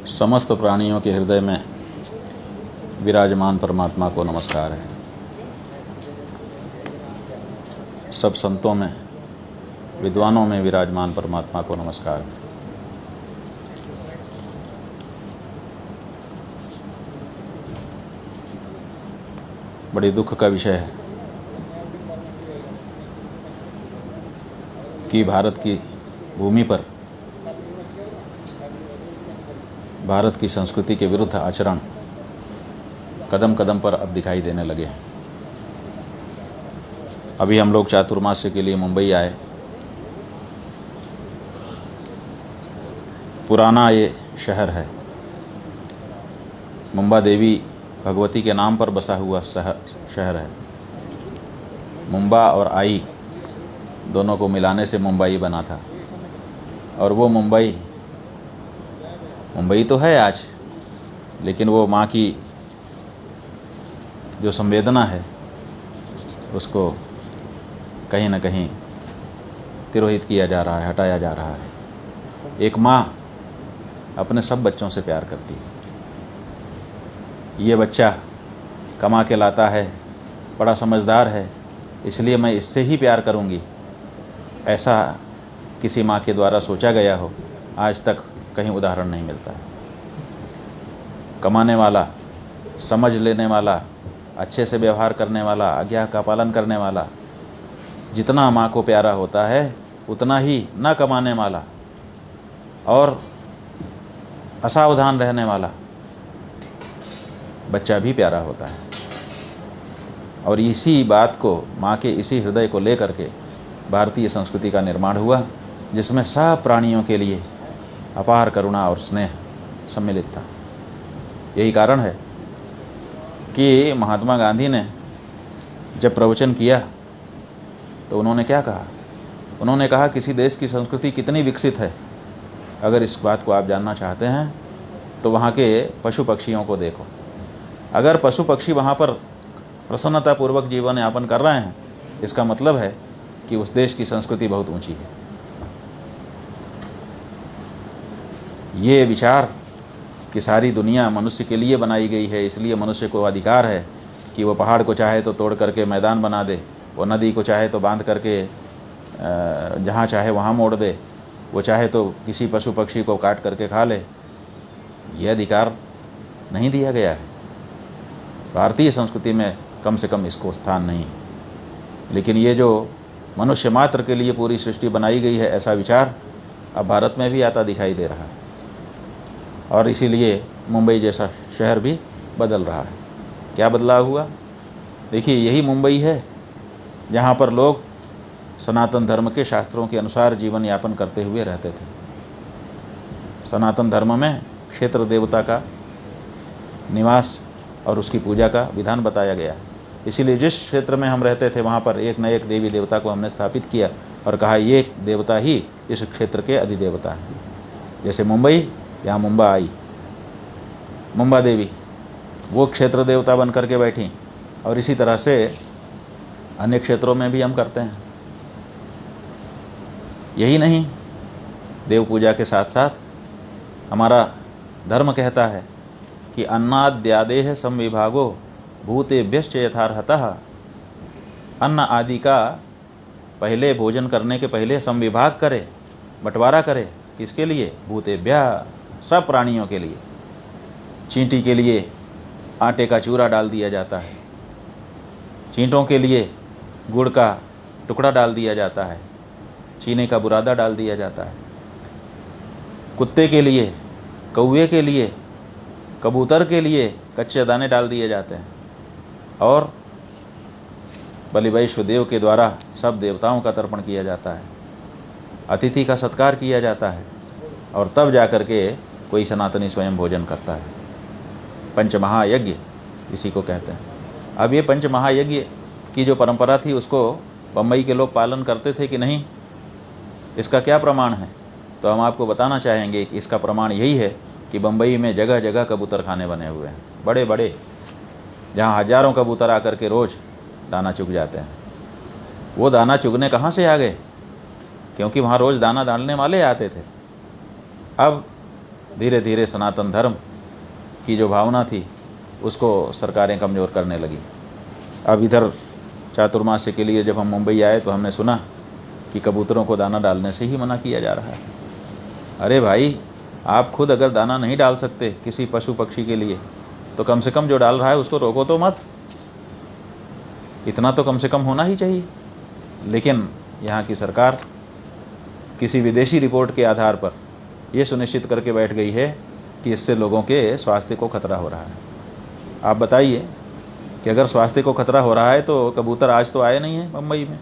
समस्त प्राणियों के हृदय में विराजमान परमात्मा को नमस्कार है। सब संतों में, विद्वानों में विराजमान परमात्मा को नमस्कार है। बड़े दुख का विषय है कि भारत की भूमि पर भारत की संस्कृति के विरुद्ध आचरण कदम कदम पर अब दिखाई देने लगे हैं। अभी हम लोग चातुर्मास्य के लिए मुंबई आए। पुराना ये शहर है, मुंबा देवी भगवती के नाम पर बसा हुआ शहर है। मुंबा और आई दोनों को मिलाने से मुंबई बना था, और वो मुंबई तो है आज, लेकिन वो माँ की जो संवेदना है उसको कहीं न कहीं तिरोहित किया जा रहा है, हटाया जा रहा है। एक माँ अपने सब बच्चों से प्यार करती है। ये बच्चा कमा के लाता है, बड़ा समझदार है, इसलिए मैं इससे ही प्यार करूँगी, ऐसा किसी माँ के द्वारा सोचा गया हो आज तक कहीं उदाहरण नहीं मिलता है। कमाने वाला, समझ लेने वाला, अच्छे से व्यवहार करने वाला, आज्ञा का पालन करने वाला जितना माँ को प्यारा होता है, उतना ही न कमाने वाला और असावधान रहने वाला बच्चा भी प्यारा होता है। और इसी बात को, माँ के इसी हृदय को लेकर के भारतीय संस्कृति का निर्माण हुआ, जिसमें सब प्राणियों के लिए अपार करुणा और स्नेह सम्मिलित था। यही कारण है कि महात्मा गांधी ने जब प्रवचन किया तो उन्होंने क्या कहा? उन्होंने कहा, किसी देश की संस्कृति कितनी विकसित है, अगर इस बात को आप जानना चाहते हैं तो वहाँ के पशु पक्षियों को देखो। अगर पशु पक्षी वहाँ पर प्रसन्नतापूर्वक जीवन यापन कर रहे हैं, इसका मतलब है कि उस देश की संस्कृति बहुत ऊंची है। ये विचार कि सारी दुनिया मनुष्य के लिए बनाई गई है, इसलिए मनुष्य को अधिकार है कि वो पहाड़ को चाहे तो तोड़ करके मैदान बना दे, वो नदी को चाहे तो बांध करके जहाँ चाहे वहाँ मोड़ दे, वो चाहे तो किसी पशु पक्षी को काट करके खा ले, ये अधिकार नहीं दिया गया है। भारतीय संस्कृति में कम से कम इसको स्थान नहीं। लेकिन ये जो मनुष्य मात्र के लिए पूरी सृष्टि बनाई गई है, ऐसा विचार अब भारत में भी आता दिखाई दे रहा है, और इसीलिए मुंबई जैसा शहर भी बदल रहा है। क्या बदलाव हुआ? देखिए, यही मुंबई है जहाँ पर लोग सनातन धर्म के शास्त्रों के अनुसार जीवन यापन करते हुए रहते थे। सनातन धर्म में क्षेत्र देवता का निवास और उसकी पूजा का विधान बताया गया है। इसीलिए जिस क्षेत्र में हम रहते थे वहाँ पर एक न एक देवी देवता को हमने स्थापित किया और कहा, ये देवता ही इस क्षेत्र के अधिदेवता हैं। जैसे मुंबई, यहाँ मुंबा आई, मुंबा देवी वो क्षेत्र देवता बन करके बैठी, और इसी तरह से अन्य क्षेत्रों में भी हम करते हैं। यही नहीं, देव पूजा के साथ साथ हमारा धर्म कहता है कि अन्नाद्यादेह संविभागो भूतेभ्यश्च यथार्हतः। अन्न आदि का पहले, भोजन करने के पहले संविभाग करे, बंटवारा करे। किसके लिए? भूतेभ्यः, सब प्राणियों के लिए। चींटी के लिए आटे का चूरा डाल दिया जाता है, चींटों के लिए गुड़ का टुकड़ा डाल दिया जाता है, चीनी का बुरादा डाल दिया जाता है। कुत्ते के लिए, कौवे के लिए, कबूतर के लिए कच्चे दाने डाल दिए जाते हैं, और बलि वैश्वदेव के द्वारा सब देवताओं का तर्पण किया जाता है, अतिथि का सत्कार किया जाता है, और तब जाकर के कोई सनातनी स्वयं भोजन करता है। पंचमहायज्ञ इसी को कहते हैं। अब ये पंचमहायज्ञ की जो परंपरा थी, उसको बम्बई के लोग पालन करते थे कि नहीं, इसका क्या प्रमाण है? तो हम आपको बताना चाहेंगे कि इसका प्रमाण यही है कि बम्बई में जगह जगह कबूतर खाने बने हुए हैं, बड़े बड़े, जहाँ हजारों कबूतर आकर के रोज़ दाना चुग जाते हैं। वो दाना चुगने कहाँ से आ गए? क्योंकि वहाँ रोज़ दाना डालने वाले आते थे। अब धीरे धीरे सनातन धर्म की जो भावना थी उसको सरकारें कमज़ोर करने लगी। अब इधर चातुर्मास्य के लिए जब हम मुंबई आए तो हमने सुना कि कबूतरों को दाना डालने से ही मना किया जा रहा है। अरे भाई, आप खुद अगर दाना नहीं डाल सकते किसी पशु पक्षी के लिए तो कम से कम जो डाल रहा है उसको रोको तो मत। इतना तो कम से कम होना ही चाहिए। लेकिन यहाँ की सरकार किसी विदेशी रिपोर्ट के आधार पर ये सुनिश्चित करके बैठ गई है कि इससे लोगों के स्वास्थ्य को खतरा हो रहा है। आप बताइए कि अगर स्वास्थ्य को खतरा हो रहा है तो कबूतर आज तो आए नहीं हैं मुंबई में।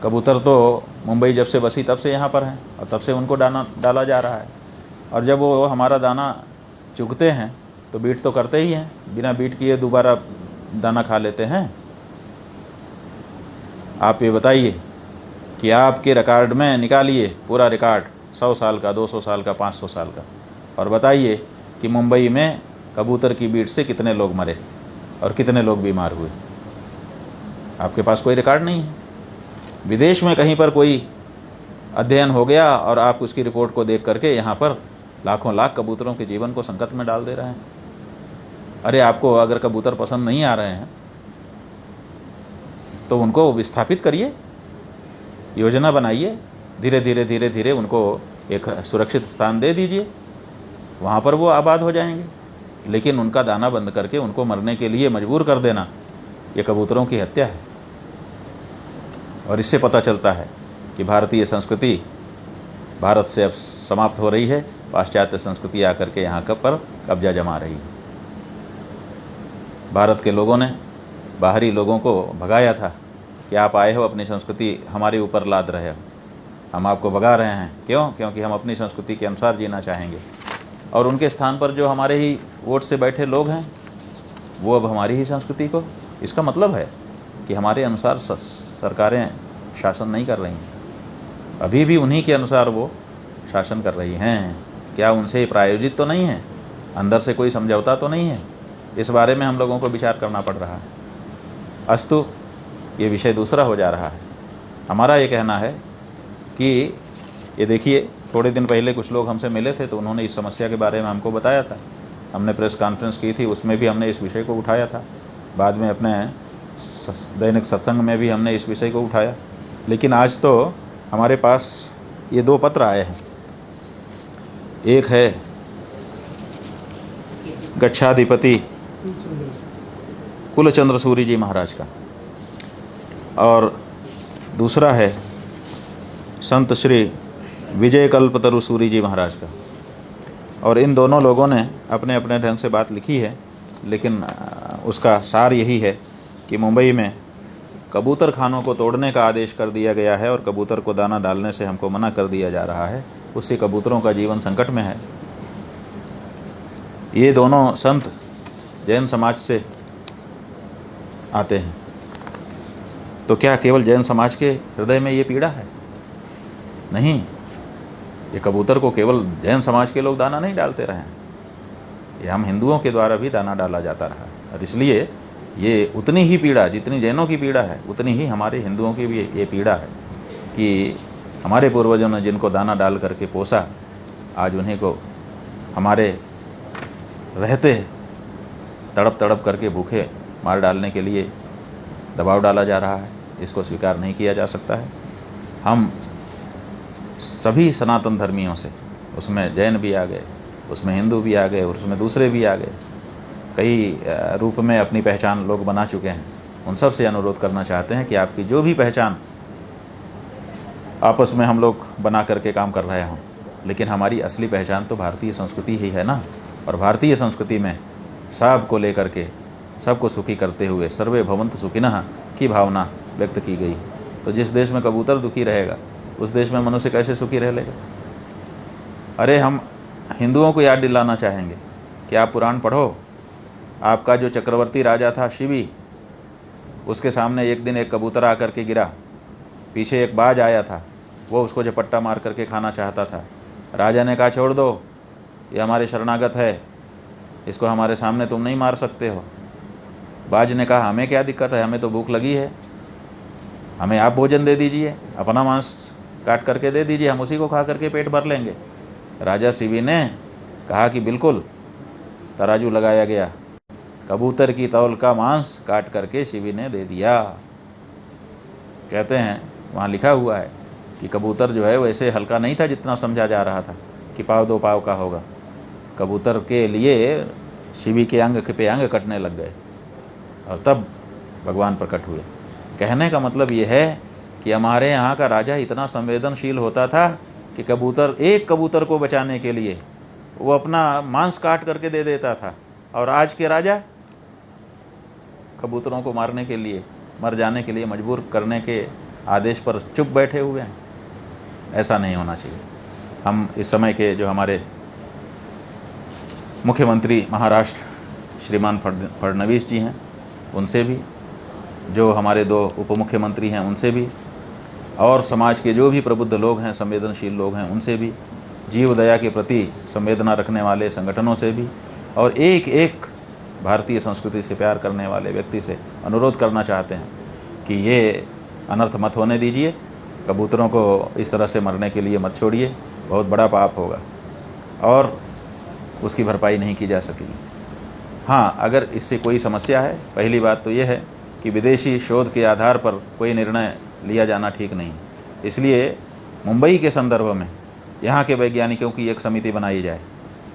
कबूतर तो मुंबई जब से बसी तब से यहाँ पर हैं और तब से उनको दाना डाला जा रहा है। और जब वो हमारा दाना चुगते हैं तो बीट तो करते ही हैं, बिना बीट किए दोबारा दाना खा लेते हैं। आप ये बताइए कि आपके रिकॉर्ड में निकालिए पूरा रिकॉर्ड 100 साल का, 200 साल का, 500 साल का, और बताइए कि मुंबई में कबूतर की बीट से कितने लोग मरे और कितने लोग बीमार हुए। आपके पास कोई रिकॉर्ड नहीं है। विदेश में कहीं पर कोई अध्ययन हो गया और आप उसकी रिपोर्ट को देख करके यहाँ पर लाखों लाख कबूतरों के जीवन को संकट में डाल दे रहे हैं। अरे आपको अगर कबूतर पसंद नहीं आ रहे हैं तो उनको विस्थापित करिए, योजना बनाइए, धीरे धीरे उनको एक सुरक्षित स्थान दे दीजिए, वहाँ पर वो आबाद हो जाएंगे। लेकिन उनका दाना बंद करके उनको मरने के लिए मजबूर कर देना, ये कबूतरों की हत्या है। और इससे पता चलता है कि भारतीय संस्कृति भारत से अब समाप्त हो रही है, पाश्चात्य संस्कृति आकर के यहाँ पर कब्जा जमा रही है। भारत के लोगों ने बाहरी लोगों को भगाया था कि आप आए हो अपनी संस्कृति हमारे ऊपर लाद रहे हो, हम आपको भगा रहे हैं। क्यों? क्योंकि हम अपनी संस्कृति के अनुसार जीना चाहेंगे। और उनके स्थान पर जो हमारे ही वोट से बैठे लोग हैं वो अब हमारी ही संस्कृति को, इसका मतलब है कि हमारे अनुसार सरकारें शासन नहीं कर रही हैं, अभी भी उन्हीं के अनुसार वो शासन कर रही हैं। क्या उनसे प्रायोजित तो नहीं है, अंदर से कोई समझौता तो नहीं है? इस बारे में हम लोगों को विचार करना पड़ रहा है। अस्तु, ये विषय दूसरा हो जा रहा है। हमारा ये कहना है कि ये देखिए, थोड़े दिन पहले कुछ लोग हमसे मिले थे तो उन्होंने इस समस्या के बारे में हमको बताया था। हमने प्रेस कॉन्फ्रेंस की थी, उसमें भी हमने इस विषय को उठाया था। बाद में अपने दैनिक सत्संग में भी हमने इस विषय को उठाया। लेकिन आज तो हमारे पास ये 2 पत्र आए हैं। एक है गच्छाधिपति कुलचंद्र सूरी जी महाराज का, और दूसरा है संत श्री विजय कल्पतरु सूरी जी महाराज का। और इन दोनों लोगों ने अपने अपने ढंग से बात लिखी है, लेकिन उसका सार यही है कि मुंबई में कबूतर खानों को तोड़ने का आदेश कर दिया गया है और कबूतर को दाना डालने से हमको मना कर दिया जा रहा है। उससे कबूतरों का जीवन संकट में है। ये दोनों संत जैन समाज से आते हैं, तो क्या केवल जैन समाज के हृदय में ये पीड़ा है? नहीं, ये कबूतर को केवल जैन समाज के लोग दाना नहीं डालते रहे हैं, ये हम हिंदुओं के द्वारा भी दाना डाला जाता रहा। और इसलिए ये उतनी ही पीड़ा जितनी जैनों की पीड़ा है, उतनी ही हमारे हिंदुओं की भी ये पीड़ा है कि हमारे पूर्वजों ने जिनको दाना डाल करके पोसा, आज उन्हीं को हमारे रहते तड़प तड़प करके भूखे मार डालने के लिए दबाव डाला जा रहा है। इसको स्वीकार नहीं किया जा सकता है। हम सभी सनातन धर्मियों से, उसमें जैन भी आ गए, उसमें हिंदू भी आ गए और उसमें दूसरे भी आ गए, कई रूप में अपनी पहचान लोग बना चुके हैं। उन सब से अनुरोध करना चाहते हैं कि आपकी जो भी पहचान आपस में हम लोग बना करके काम कर रहे हों, लेकिन हमारी असली पहचान तो भारतीय संस्कृति ही है ना। और भारतीय संस्कृति में सबको लेकर के, सबको सुखी करते हुए सर्वे भवन्तु सुखिनः की भावना व्यक्त की गई। तो जिस देश में कबूतर दुखी रहेगा उस देश में मनुष्य कैसे सुखी रह लेगा? अरे हम हिंदुओं को याद दिलाना चाहेंगे कि आप पुराण पढ़ो। आपका जो चक्रवर्ती राजा था शिवी, उसके सामने एक दिन एक कबूतर आकर के गिरा, पीछे एक बाज आया था, वो उसको झपट्टा मार करके खाना चाहता था। राजा ने कहा छोड़ दो, ये हमारे शरणागत है, इसको हमारे सामने तुम नहीं मार सकते हो। बाज ने कहा हमें क्या दिक्कत है, हमें तो भूख लगी है, हमें आप भोजन दे दीजिए, अपना मांस काट करके दे दीजिए, हम उसी को खा करके पेट भर लेंगे। राजा शिवी ने कहा कि बिल्कुल। तराजू लगाया गया, कबूतर की तौल का मांस काट करके शिवी ने दे दिया। कहते हैं वहाँ लिखा हुआ है कि कबूतर जो है वैसे हल्का नहीं था जितना समझा जा रहा था कि पाव 2 पाव का होगा। कबूतर के लिए शिवी के अंग पे अंग कटने लग गए और तब भगवान प्रकट हुए। कहने का मतलब ये है कि हमारे यहाँ का राजा इतना संवेदनशील होता था कि एक कबूतर को बचाने के लिए वो अपना मांस काट करके दे देता था। और आज के राजा कबूतरों को मारने के लिए, मर जाने के लिए मजबूर करने के आदेश पर चुप बैठे हुए हैं। ऐसा नहीं होना चाहिए। हम इस समय के जो हमारे मुख्यमंत्री महाराष्ट्र श्रीमान फडणवीस जी हैं, उनसे भी, जो हमारे 2 उप मुख्यमंत्री हैं उनसे भी, और समाज के जो भी प्रबुद्ध लोग हैं, संवेदनशील लोग हैं, उनसे भी, जीव दया के प्रति संवेदना रखने वाले संगठनों से भी, और एक एक भारतीय संस्कृति से प्यार करने वाले व्यक्ति से अनुरोध करना चाहते हैं कि ये अनर्थ मत होने दीजिए, कबूतरों को इस तरह से मरने के लिए मत छोड़िए, बहुत बड़ा पाप होगा और उसकी भरपाई नहीं की जा सकेगी। हाँ, अगर इससे कोई समस्या है, पहली बात तो ये है कि विदेशी शोध के आधार पर कोई निर्णय लिया जाना ठीक नहीं। इसलिए मुंबई के संदर्भ में यहाँ के वैज्ञानिकों की एक समिति बनाई जाए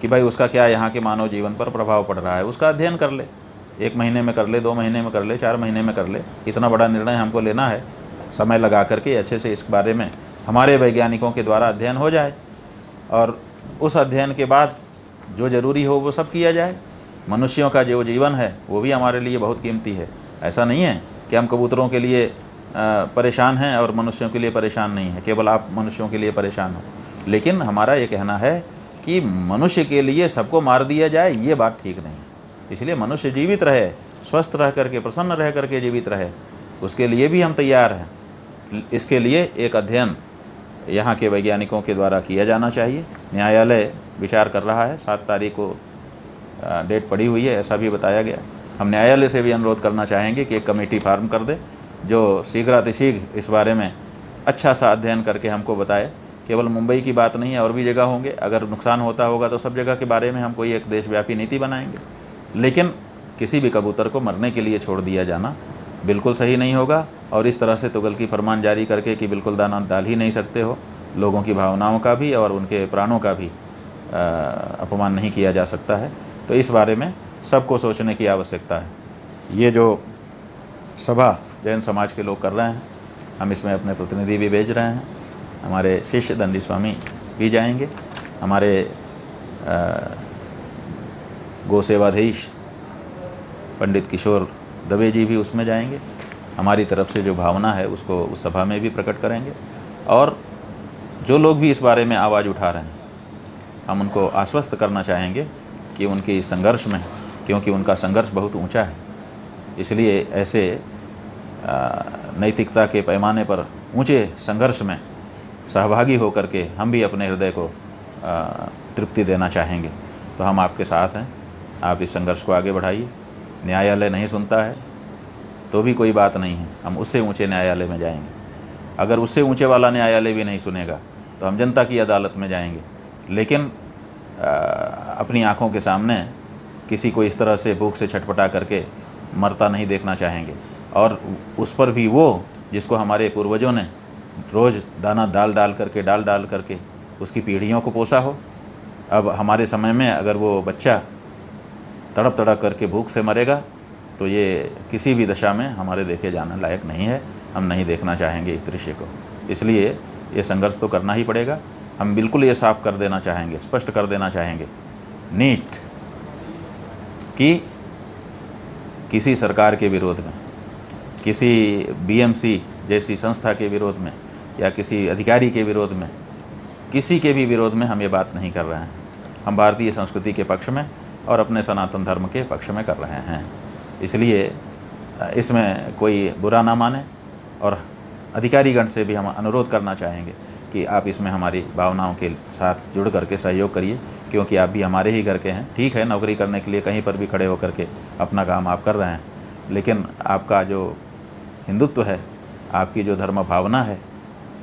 कि भाई उसका क्या यहाँ के मानव जीवन पर प्रभाव पड़ रहा है, उसका अध्ययन कर ले। 1 महीने में कर ले, 2 महीने में कर ले, 4 महीने में कर ले। इतना बड़ा निर्णय हमको लेना है, समय लगा करके अच्छे से इस बारे में हमारे वैज्ञानिकों के द्वारा अध्ययन हो जाए और उस अध्ययन के बाद जो ज़रूरी हो वो सब किया जाए। मनुष्यों का जो जीवन है वो भी हमारे लिए बहुत कीमती है। ऐसा नहीं है कि हम कबूतरों के लिए परेशान हैं और मनुष्यों के लिए परेशान नहीं है, केवल आप मनुष्यों के लिए परेशान हो। लेकिन हमारा ये कहना है कि मनुष्य के लिए सबको मार दिया जाए, ये बात ठीक नहीं है। इसलिए मनुष्य जीवित रहे, स्वस्थ रह करके, प्रसन्न रह करके जीवित रहे, उसके लिए भी हम तैयार हैं। इसके लिए एक अध्ययन यहाँ के वैज्ञानिकों के द्वारा किया जाना चाहिए। न्यायालय विचार कर रहा है, 7 तारीख को डेट पड़ी हुई है, ऐसा भी बताया गया। हम न्यायालय से भी अनुरोध करना चाहेंगे कि एक कमेटी फॉर्म कर दे जो शीघ्रातिशीघ्र इस बारे में अच्छा सा अध्ययन करके हमको बताए। केवल मुंबई की बात नहीं है, और भी जगह होंगे। अगर नुकसान होता होगा तो सब जगह के बारे में हम कोई एक देशव्यापी नीति बनाएंगे। लेकिन किसी भी कबूतर को मरने के लिए छोड़ दिया जाना बिल्कुल सही नहीं होगा। और इस तरह से तुगल की फरमान जारी करके कि बिल्कुल दाना डाल ही नहीं सकते हो, लोगों की भावनाओं का भी और उनके प्राणों का भी अपमान नहीं किया जा सकता है। तो इस बारे में सबको सोचने की आवश्यकता है। ये जो सभा जैन समाज के लोग कर रहे हैं, हम इसमें अपने प्रतिनिधि भी भेज रहे हैं। हमारे शिष्य दंडी स्वामी भी जाएंगे, हमारे गौ सेवाधीश पंडित किशोर दवे जी भी उसमें जाएंगे। हमारी तरफ से जो भावना है उसको उस सभा में भी प्रकट करेंगे। और जो लोग भी इस बारे में आवाज़ उठा रहे हैं, हम उनको आश्वस्त करना चाहेंगे कि उनके इस संघर्ष में, क्योंकि उनका संघर्ष बहुत ऊंचा है, इसलिए ऐसे नैतिकता के पैमाने पर ऊंचे संघर्ष में सहभागी होकर के हम भी अपने हृदय को तृप्ति देना चाहेंगे। तो हम आपके साथ हैं, आप इस संघर्ष को आगे बढ़ाइए। न्यायालय नहीं सुनता है तो भी कोई बात नहीं है, हम उससे ऊंचे न्यायालय में जाएंगे। अगर उससे ऊंचे वाला न्यायालय भी नहीं सुनेगा तो हम जनता की अदालत में जाएंगे। लेकिन अपनी आँखों के सामने किसी को इस तरह से भूख से छटपटा करके मरता नहीं देखना चाहेंगे। और उस पर भी वो जिसको हमारे पूर्वजों ने रोज़ दाना डाल डाल करके उसकी पीढ़ियों को पोसा हो, अब हमारे समय में अगर वो बच्चा तड़प तड़प करके भूख से मरेगा तो ये किसी भी दशा में हमारे देखे जाने लायक नहीं है। हम नहीं देखना चाहेंगे इस दृश्य को। इसलिए ये संघर्ष तो करना ही पड़ेगा। हम बिल्कुल ये साफ कर देना चाहेंगे, स्पष्ट कर देना चाहेंगे नीट कि किसी सरकार के विरोध में, किसी बीएमसी जैसी संस्था के विरोध में या किसी अधिकारी के विरोध में, किसी के भी विरोध में हम ये बात नहीं कर रहे हैं। हम भारतीय संस्कृति के पक्ष में और अपने सनातन धर्म के पक्ष में कर रहे हैं। इसलिए इसमें कोई बुरा ना माने। और अधिकारीगण से भी हम अनुरोध करना चाहेंगे कि आप इसमें हमारी भावनाओं के साथ जुड़ करके सहयोग करिए, क्योंकि आप भी हमारे ही घर के हैं। ठीक है, नौकरी करने के लिए कहीं पर भी खड़े होकर के अपना काम आप कर रहे हैं, लेकिन आपका जो हिंदुत्व है, आपकी जो धर्म भावना है,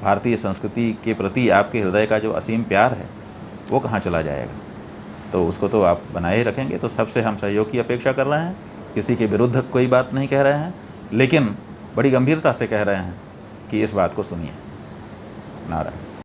भारतीय संस्कृति के प्रति आपके हृदय का जो असीम प्यार है, वो कहाँ चला जाएगा। तो उसको तो आप बनाए ही रखेंगे। तो सबसे हम सहयोग की अपेक्षा कर रहे हैं, किसी के विरुद्ध कोई बात नहीं कह रहे हैं, लेकिन बड़ी गंभीरता से कह रहे हैं कि इस बात को सुनिए। नारायण।